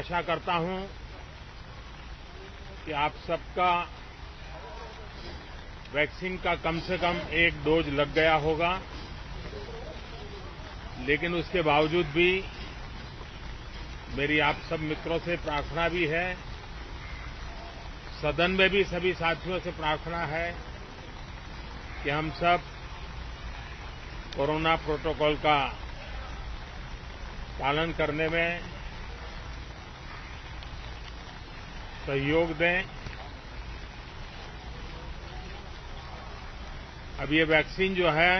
आशा करता हूं कि आप सबका वैक्सीन का कम से कम 1 डोज लग गया होगा, लेकिन उसके बावजूद भी मेरी आप सब मित्रों से प्रार्थना भी है, सदन में भी सभी साथियों से प्रार्थना है कि हम सब कोरोना प्रोटोकॉल का पालन करने में सहयोग दें। अब ये वैक्सीन जो है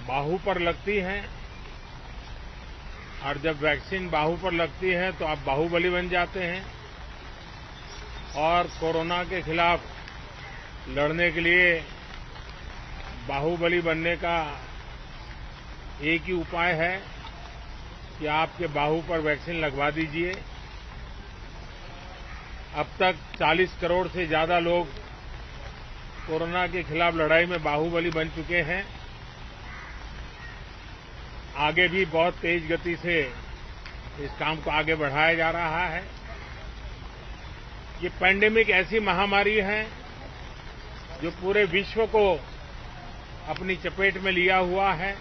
बाहू पर लगती है, और जब वैक्सीन बाहू पर लगती है तो आप बाहुबली बन जाते हैं, और कोरोना के खिलाफ लड़ने के लिए बाहुबली बनने का एक ही उपाय है कि आपके बाहू पर वैक्सीन लगवा दीजिए। अब तक 40 करोड़ से ज्यादा लोग कोरोना के खिलाफ लड़ाई में बाहुबली बन चुके हैं। आगे भी बहुत तेज गति से इस काम को आगे बढ़ाया जा रहा है। ये पैंडेमिक ऐसी महामारी है जो पूरे विश्व को अपनी चपेट में लिया हुआ है,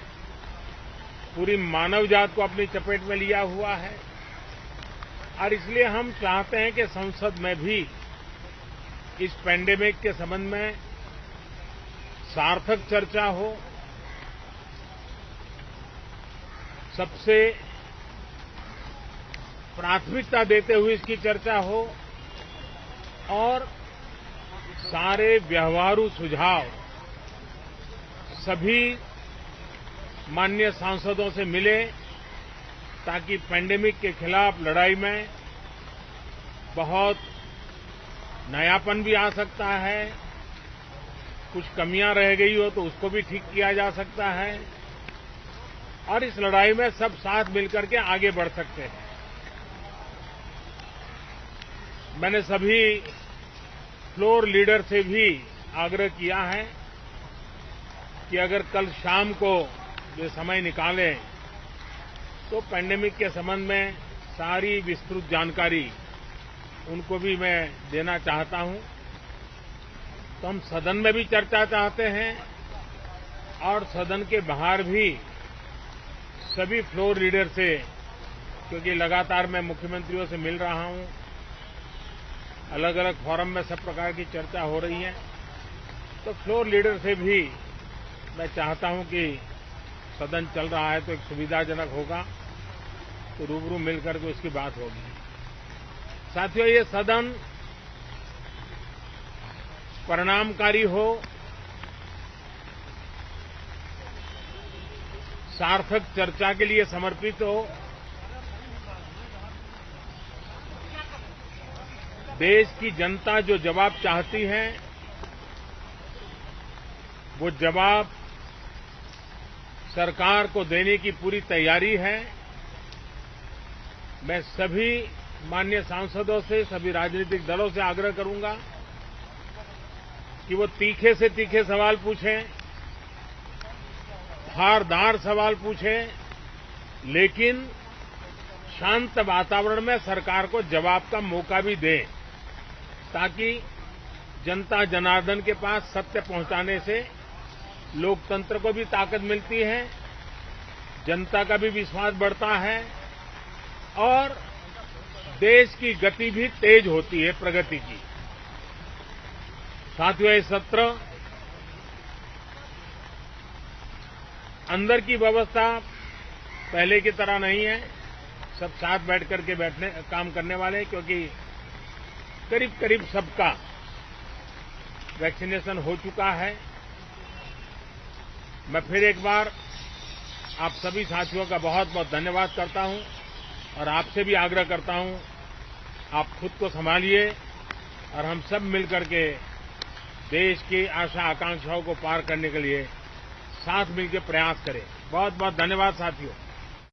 पूरी मानव जात को अपनी चपेट में लिया हुआ है, और इसलिए हम चाहते हैं कि संसद में भी इस पैंडेमिक के संबंध में सार्थक चर्चा हो, सबसे प्राथमिकता देते हुए इसकी चर्चा हो, और सारे व्यवहारू सुझाव सभी माननीय सांसदों से मिले, ताकि पैंडेमिक के खिलाफ लड़ाई में बहुत नयापन भी आ सकता है, कुछ कमियां रह गई हो तो उसको भी ठीक किया जा सकता है, और इस लड़ाई में सब साथ मिलकर के आगे बढ़ सकते हैं। मैंने सभी फ्लोर लीडर से भी आग्रह किया है कि अगर कल शाम को ये समय निकालें तो पैंडेमिक के संबंध में सारी विस्तृत जानकारी उनको भी मैं देना चाहता हूं। तो हम सदन में भी चर्चा चाहते हैं, और सदन के बाहर भी सभी फ्लोर लीडर से, क्योंकि लगातार मैं मुख्यमंत्रियों से मिल रहा हूं, अलग अलग फोरम में सब प्रकार की चर्चा हो रही है, तो फ्लोर लीडर से भी मैं चाहता हूं कि सदन चल रहा है तो एक सुविधाजनक होगा, तो रूबरू मिलकर के उसकी बात होगी। साथियों, ये सदन परिणामकारी हो, सार्थक चर्चा के लिए समर्पित हो, देश की जनता जो जवाब चाहती है वो जवाब सरकार को देने की पूरी तैयारी है। मैं सभी माननीय सांसदों से, सभी राजनीतिक दलों से आग्रह करूंगा कि वो तीखे से तीखे सवाल पूछें, धारदार सवाल पूछें, लेकिन शांत वातावरण में सरकार को जवाब का मौका भी दें, ताकि जनता जनार्दन के पास सत्य पहुंचाने से लोकतंत्र को भी ताकत मिलती है, जनता का भी विश्वास बढ़ता है, और देश की गति भी तेज होती है प्रगति की। साथियों, ये सत्र अंदर की व्यवस्था पहले की तरह नहीं है, सब साथ बैठ करके काम करने वाले, क्योंकि करीब करीब सबका वैक्सीनेशन हो चुका है। मैं फिर एक बार आप सभी साथियों का बहुत बहुत धन्यवाद करता हूं, और आपसे भी आग्रह करता हूं, आप खुद को संभालिए, और हम सब मिलकर के देश की आशा आकांक्षाओं को पार करने के लिए साथ मिलकर प्रयास करें। बहुत बहुत धन्यवाद साथियों।